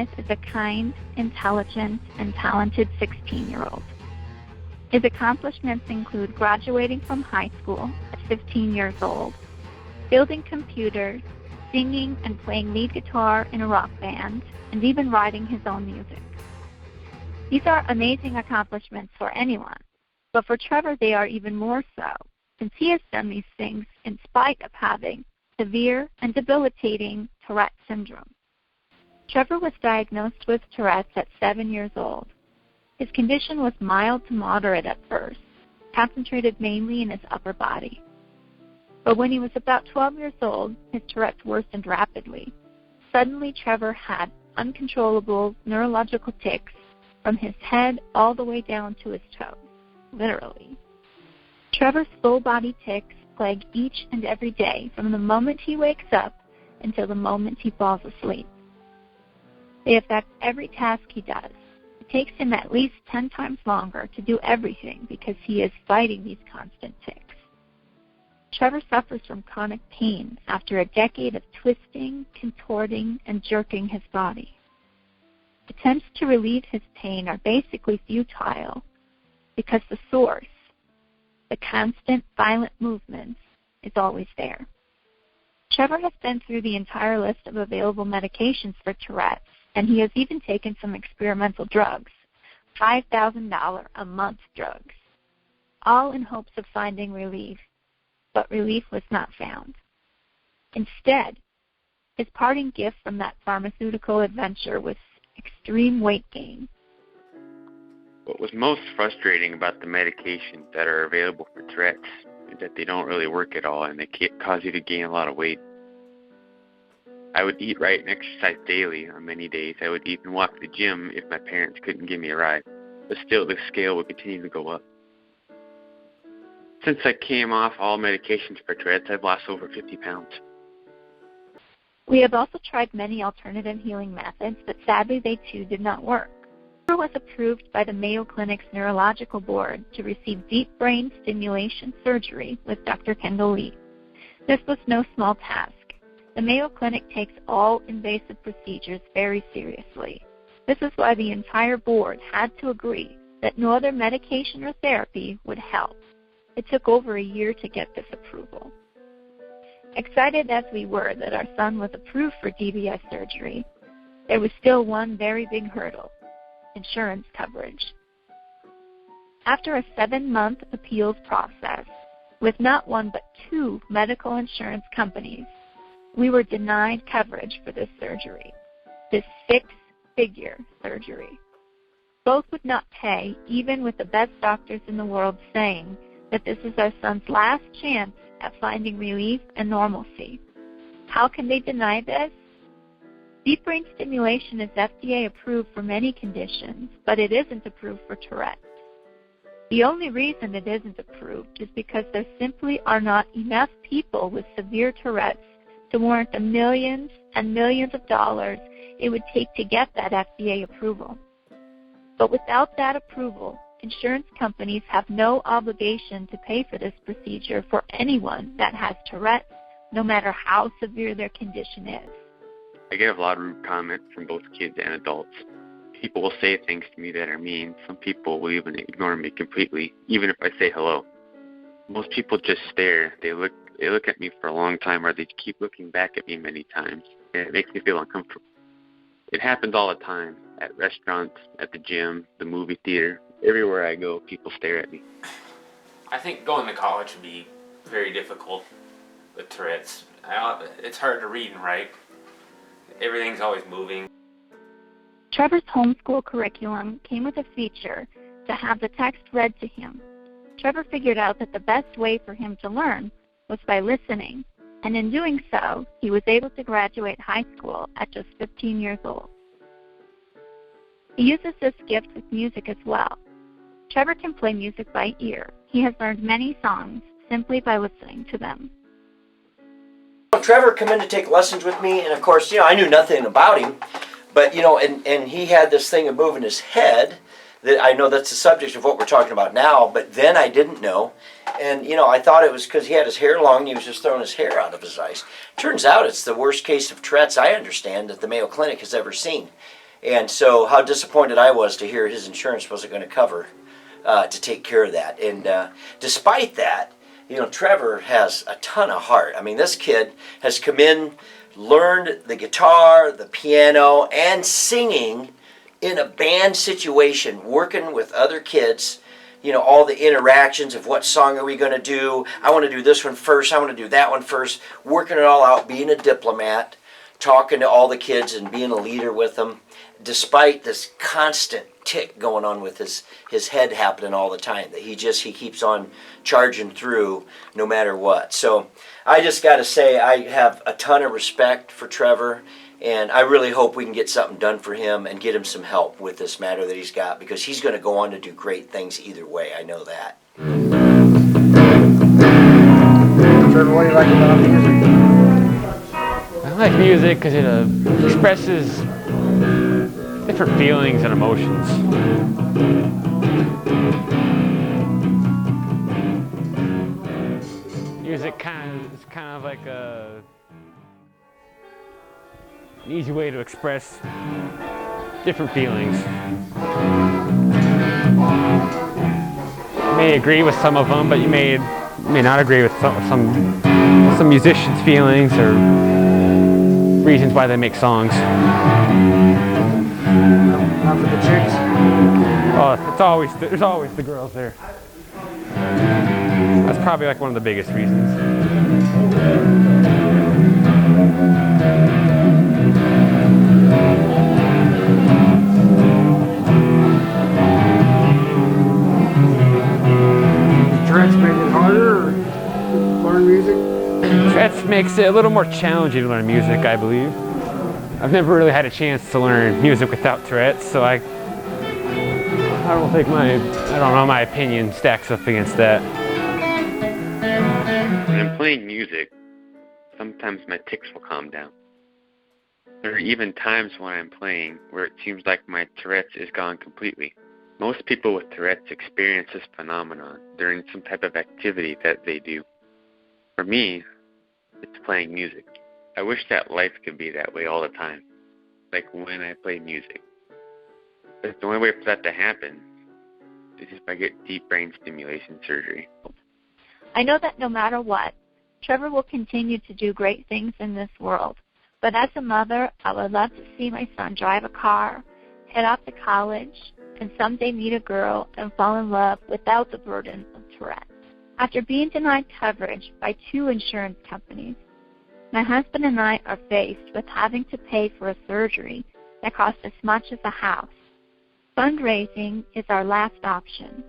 Smith is a kind, intelligent, and talented 16-year-old. His accomplishments include graduating from high school at 15 years old, building computers, singing and playing lead guitar in a rock band, and even writing his own music. These are amazing accomplishments for anyone, but for Trevor they are even more so, since he has done these things in spite of having severe and debilitating Tourette Syndrome. Trevor was diagnosed with Tourette's at 7 years old. His condition was mild to moderate at first, concentrated mainly in his upper body. But when he was about 12 years old, his Tourette's worsened rapidly. Suddenly, Trevor had uncontrollable neurological tics from his head all the way down to his toes, literally. Trevor's full-body tics plague each and every day from the moment he wakes up until the moment he falls asleep. They affect every task he does. It takes him at least 10 times longer to do everything because he is fighting these constant tics. Trevor suffers from chronic pain after a decade of twisting, contorting, and jerking his body. Attempts to relieve his pain are basically futile because the source, the constant violent movements, is always there. Trevor has been through the entire list of available medications for Tourette's, and he has even taken some experimental drugs, $5,000 a month drugs, all in hopes of finding relief, but relief was not found. Instead, his parting gift from that pharmaceutical adventure was extreme weight gain. What was most frustrating about the medications that are available for Tourette's is that they don't really work at all, and they cause you to gain a lot of weight. I would eat right and exercise daily on many days. I would even walk to the gym if my parents couldn't give me a ride. But still, the scale would continue to go up. Since I came off all medications for Tourette's, I've lost over 50 pounds. We have also tried many alternative healing methods, but sadly they too did not work. Trevor was approved by the Mayo Clinic's neurological board to receive deep brain stimulation surgery with Dr. Kendall Lee. This was no small task. The Mayo Clinic takes all invasive procedures very seriously. This is why the entire board had to agree that no other medication or therapy would help. It took over a year to get this approval. Excited as we were that our son was approved for DBS surgery, there was still one very big hurdle: insurance coverage. After a 7-month appeals process with not one but 2 medical insurance companies, we were denied coverage for this surgery, this 6-figure surgery. Both would not pay, even with the best doctors in the world saying that this is our son's last chance at finding relief and normalcy. How can they deny this? Deep brain stimulation is FDA approved for many conditions, but it isn't approved for Tourette's. The only reason it isn't approved is because there simply are not enough people with severe Tourette's to warrant the millions and millions of dollars it would take to get that FDA approval. But without that approval, insurance companies have no obligation to pay for this procedure for anyone that has Tourette's, no matter how severe their condition is. I get a lot of rude comments from both kids and adults. People will say things to me that are mean. Some people will even ignore me completely, even if I say hello. Most people just stare. They look at me for a long time, or they keep looking back at me many times, and it makes me feel uncomfortable. It happens all the time, at restaurants, at the gym, the movie theater. Everywhere I go, people stare at me. I think going to college would be very difficult with Tourette's. It's hard to read and write. Everything's always moving. Trevor's homeschool curriculum came with a feature to have the text read to him. Trevor figured out that the best way for him to learn was by listening, and in doing so, he was able to graduate high school at just 15 years old. He uses this gift with music as well. Trevor can play music by ear. He has learned many songs simply by listening to them. Trevor come in to take lessons with me, and of course, I knew nothing about him, but, and he had this thing of moving his head, that I know that's the subject of what we're talking about now, but then I didn't know, and, I thought it was because he had his hair long and he was just throwing his hair out of his eyes. Turns out it's the worst case of Tourette's I understand that the Mayo Clinic has ever seen. And so how disappointed I was to hear his insurance wasn't going to cover to take care of that. And despite that, Trevor has a ton of heart. I mean, this kid has come in, learned the guitar, the piano, and singing in a band situation, working with other kids, all the interactions of what song are we going to do, I want to do this one first, I want to do that one first, working it all out, being a diplomat, talking to all the kids and being a leader with them, despite this constant tick going on with his head happening all the time, that he keeps on charging through no matter what. So I just got to say, I have a ton of respect for Trevor, and I really hope we can get something done for him and get him some help with this matter that he's got, because he's going to go on to do great things either way. I know that. Trevor, what do you like about music? I like music because it expresses different feelings and emotions. Music is kind of like an easy way to express different feelings. You may agree with some of them, but you may not agree with some musicians' feelings or reasons why they make songs. Not for the chicks. Oh, there's always the girls there. That's probably like one of the biggest reasons. Tourette's made it harder to learn music? Tourette's makes it a little more challenging to learn music, I believe. I've never really had a chance to learn music without Tourette's, so I don't know, my opinion stacks up against that. When I'm playing music, sometimes my tics will calm down. There are even times when I'm playing where it seems like my Tourette's is gone completely. Most people with Tourette's experience this phenomenon during some type of activity that they do. For me, it's playing music. I wish that life could be that way all the time, like when I play music. But the only way for that to happen is if I get deep brain stimulation surgery. I know that no matter what, Trevor will continue to do great things in this world. But as a mother, I would love to see my son drive a car, head off to college, and someday meet a girl and fall in love without the burden of Tourette. After being denied coverage by 2 insurance companies, my husband and I are faced with having to pay for a surgery that costs as much as a house. Fundraising is our last option.